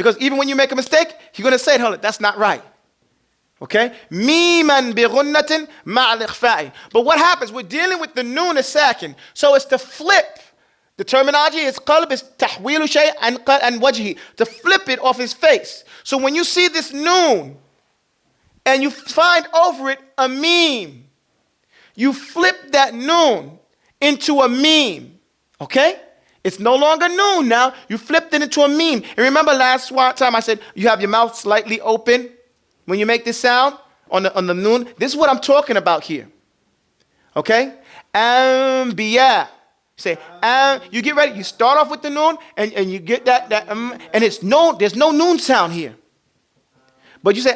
Because even when you make a mistake, you're going to say, hold it, that's not right. Okay? Miman bi ghunnatin ma'al ikhfa'i. But what happens? We're dealing with the noon as sakin. So it's to flip. The terminology is qalb, is tahweelu shay and wajhi. To flip it off his face. So when you see this noon and you find over it a meme, you flip that noon into a meme. Okay? It's no longer noon now. You flipped it into a meme. And remember last time I said you have your mouth slightly open when you make this sound on the noon. This is what I'm talking about here. Okay? Anbiya. Say, you get ready. You start off with the noon and you get that and there's no noon sound here. But you say,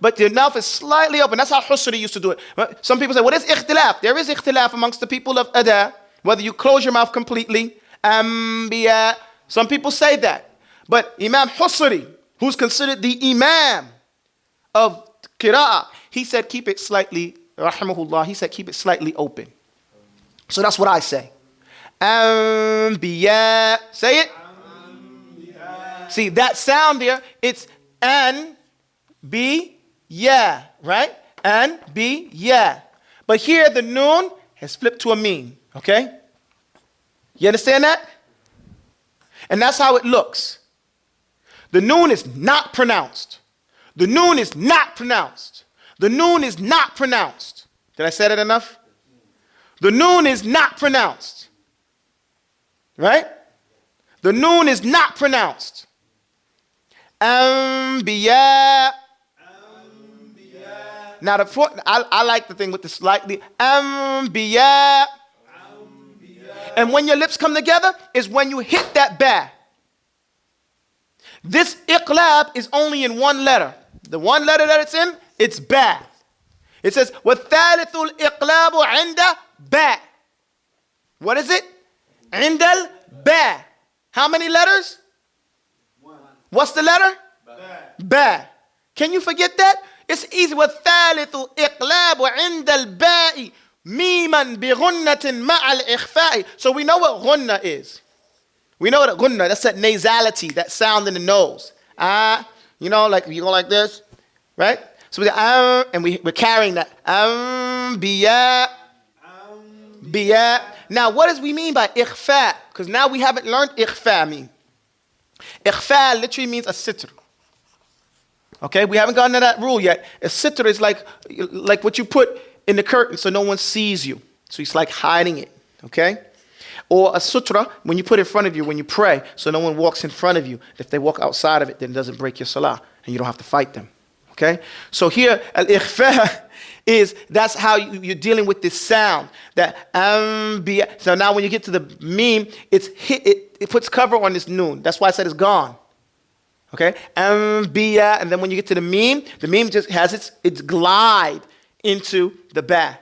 but the mouth is slightly open. That's how Husri used to do it. Some people say, well, there's ikhtilaf. There is ikhtilaf amongst the people of Ada, whether you close your mouth completely. Some people say that. But Imam Husri, who's considered the Imam of Qira'ah, he said, keep it slightly, rahimahullah, he said, keep it slightly open. So that's what I say. Anbiya. Say it. Anbiya. See, that sound there, it's an, be, yeah, right? And, be, yeah. But here the noon has flipped to a meme, okay? You understand that? And that's how it looks. The noon is not pronounced. The noon is not pronounced. The noon is not pronounced. Did I say that enough? The noon is not pronounced. Right? The noon is not pronounced. Anbiya. Now, I like the thing with the slightly. Anbiya. And when your lips come together is when you hit that ba. This iqlab is only in one letter. The one letter that it's in, it's ba. It says, وَالثَّالِثُ الْإِقْلَابُ عِنْدَ ba. What is it? عِنْدَ الْبَا. How many letters? One. What's the letter? Ba. Can you forget that? It's easy. وَالثَّالِثُ الْإِقْلَابُ عِنْدَ الْبَاءِ مِيمًا بِغُنَّةٍ مَعَ الْإِخْفَاءِ. So we know what ghunna is. We know what a ghunna, that's that nasality, that sound in the nose. You know, like you go like this, right? So we got and we're carrying that. Biya. Biya. Now, what does we mean by ikhfa? Because now we haven't learned ikhfa mean. Ikhfa literally means a sitr. Okay, we haven't gotten to that rule yet. A sitr is like what you put in the curtain so no one sees you. So it's like hiding it, okay? Or a sutra, when you put it in front of you, when you pray, so no one walks in front of you. If they walk outside of it, then it doesn't break your salah, and you don't have to fight them, okay? So here, al-ikhfa is, that's how you're dealing with this sound. That so now when you get to the meme, it puts cover on this noon. That's why I said it's gone. Okay? And then when you get to the meme just has its glide into the ba.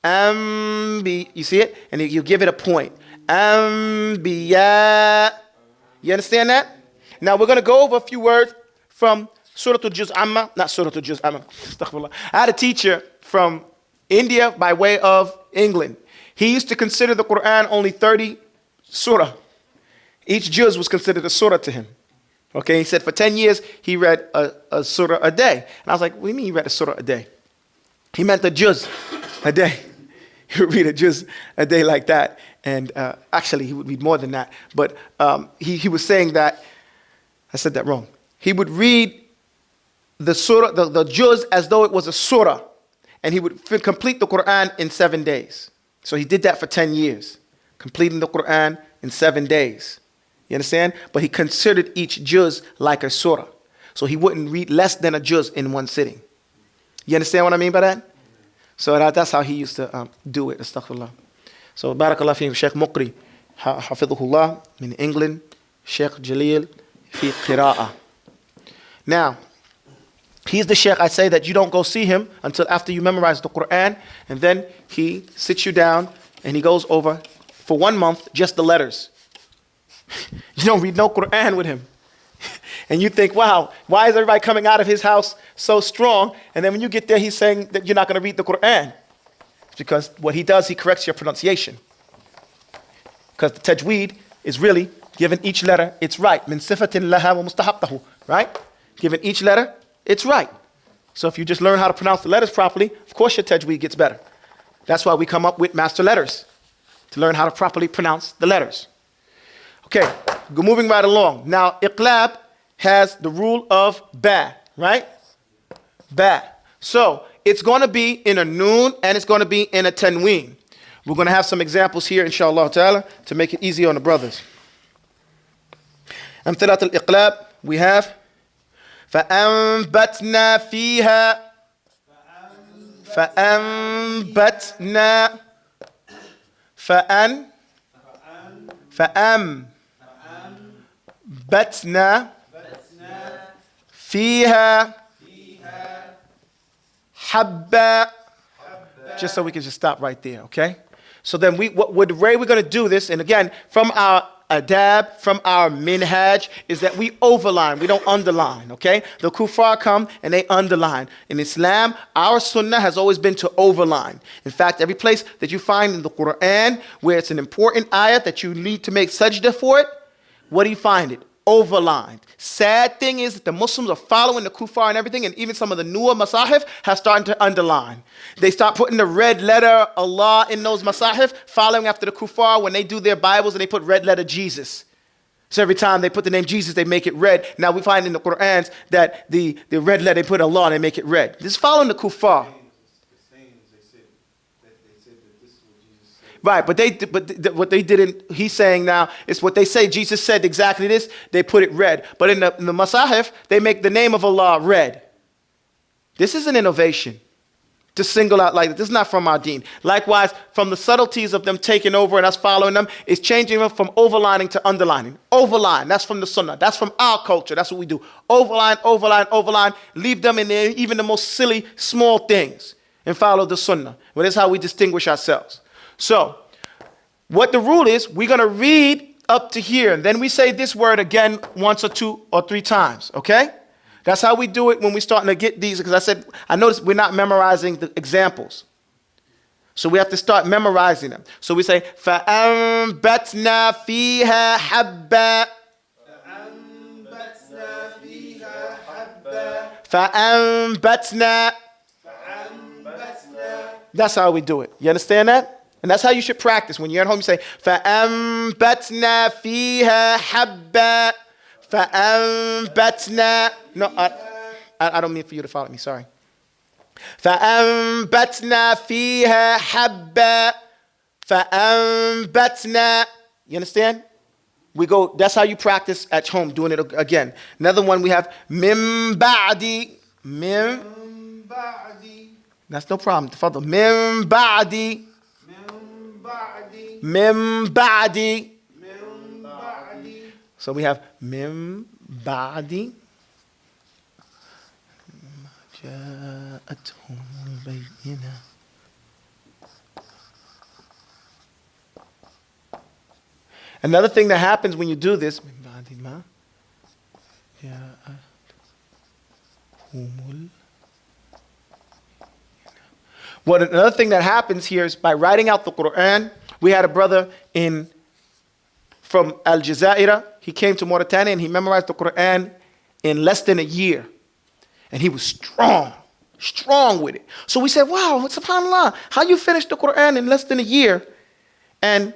You see it? And you give it a point. Anbiya. You understand that? Now we're going to go over a few words from Surah Al-Juz Amma. Not Surah Al-Juz Amma. Astaghfirullah. I had a teacher from India by way of England. He used to consider the Quran only 30 surah. Each juz was considered a surah to him. Okay, he said for 10 years he read a surah a day. And I was like, what do you mean you read a surah a day? He meant a juz a day. He would read a juz a day like that. And actually, he would read more than that. But he was saying that, I said that wrong. He would read the surah, the juz as though it was a surah. And he would complete the Quran in 7 days. So he did that for 10 years, completing the Quran in 7 days. You understand? But he considered each juz like a surah. So he wouldn't read less than a juz in one sitting. You understand what I mean by that? So that's how he used to do it. Astaghfirullah. So barakallah fi Sheikh Muqri, hafidhullah, in England, Sheikh Jalil fi qira'ah. Now, he's the Sheikh I say that you don't go see him until after you memorize the Quran, and then he sits you down and he goes over for 1 month just the letters. You don't read no Quran with him. And you think, wow, why is everybody coming out of his house so strong? And then when you get there, he's saying that you're not going to read the Quran. It's because what he does, he corrects your pronunciation. Because the tajweed is really Given each letter its right. Min sifatin laha wa mustahaqqahu. Right? Given each letter its right. So if you just learn how to pronounce the letters properly, of course your tajweed gets better. That's why we come up with master letters, to learn how to properly pronounce the letters. Okay, moving right along. Now, iqlab has the rule of ba, right? Ba. So it's going to be in a noon and it's going to be in a tanween. We're going to have some examples here, inshallah ta'ala, to make it easy on the brothers. Amthalat al-iqlab, we have فأنبتنا فيها فأنبتنا فأنبتنا فيها حبا. Just so we can just stop right there, okay? So then the way we're going to do this, and again, from our adab, from our minhaj, is that we overline, we don't underline, okay? The kuffar come and they underline. In Islam, our sunnah has always been to overline. In fact, every place that you find in the Quran where it's an important ayat that you need to make sajda for it, what do you find it? Overlined. Sad thing is that the Muslims are following the kuffar and everything, and even some of the newer masahif have started to underline. They start putting the red letter Allah in those masahif, following after the kuffar when they do their Bibles and they put red letter Jesus. So every time they put the name Jesus, they make it red. Now we find in the Qur'ans that the red letter, they put Allah and they make it red. This is following the kuffar. Right, but what they didn't, he's saying now, is what they say, Jesus said exactly this, they put it red. But in the Masahif, they make the name of Allah red. This is an innovation to single out like that. This is not from our deen. Likewise, from the subtleties of them taking over and us following them, is changing them from overlining to underlining. Overline, that's from the sunnah. That's from our culture. That's what we do. Overline, overline, overline. Leave them in there, even the most silly, small things, and follow the sunnah. Well, that's how we distinguish ourselves. So, what the rule is, we're going to read up to here, and then we say this word again once or two or three times, okay? That's how we do it when we're starting to get these, because I noticed we're not memorizing the examples. So we have to start memorizing them. So we say, فَأَنبَتْنَا فِيهَا حَبًّا فَأَنبَتْنَا. That's how we do it. You understand that? And that's how you should practice. When you're at home, you say, فَأَنبَتْنَا فِيهَا حَبًّا فَأَنبَتْنَا. No, I don't mean for you to follow me, sorry. فَأَنبَتْنَا فِيهَا حَبًّا فَأَنبَتْنَا. You understand? We go, that's how you practice at home, doing it again. Another one we have, مِن بَعْدِ. That's no problem. تفضل. مِن بَعْدِ. Mim ba'di. So we have mim ba'di. Another thing that happens when you do this, another thing that happens here is by writing out the Quran. We had a brother from Al Jazeera. He came to Mauritania and he memorized the Quran in less than a year. And he was strong with it. So we said, wow, subhanAllah, how you finished the Quran in less than a year? And,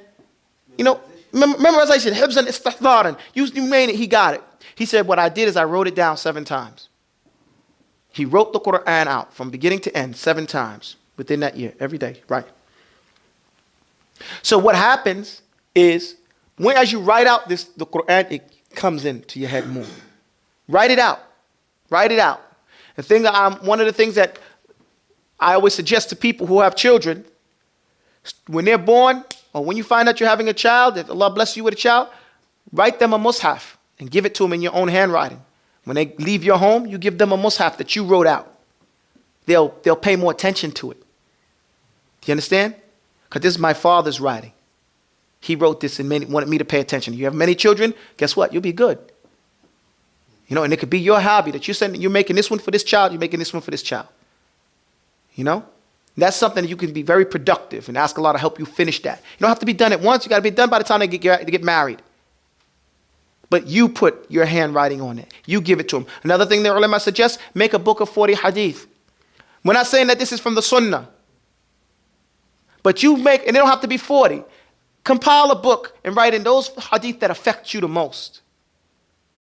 you know, memorization, hibzan istihdaran. You made it, he got it. He said, what I did is I wrote it down 7 times. He wrote the Quran out from beginning to end 7 times within that year, every day, right? So what happens is, as you write out the Quran, it comes into your head more. Write it out. Write it out. One of the things that I always suggest to people who have children, when they're born, or when you find out you're having a child, if Allah bless you with a child, write them a mushaf and give it to them in your own handwriting. When they leave your home, you give them a mushaf that you wrote out. They'll pay more attention to it. Do you understand? Because this is my father's writing. He wrote this and wanted me to pay attention. You have many children, guess what? You'll be good. You know, and it could be your hobby that you're making this one for this child, you're making this one for this child. You know? That's something that you can be very productive and ask Allah to help you finish that. You don't have to be done at once. You got to be done by the time they get married. But you put your handwriting on it. You give it to him. Another thing the ulama suggests, make a book of 40 hadith. We're not saying that this is from the sunnah. But you make, and it don't have to be 40. Compile a book and write in those hadith that affect you the most.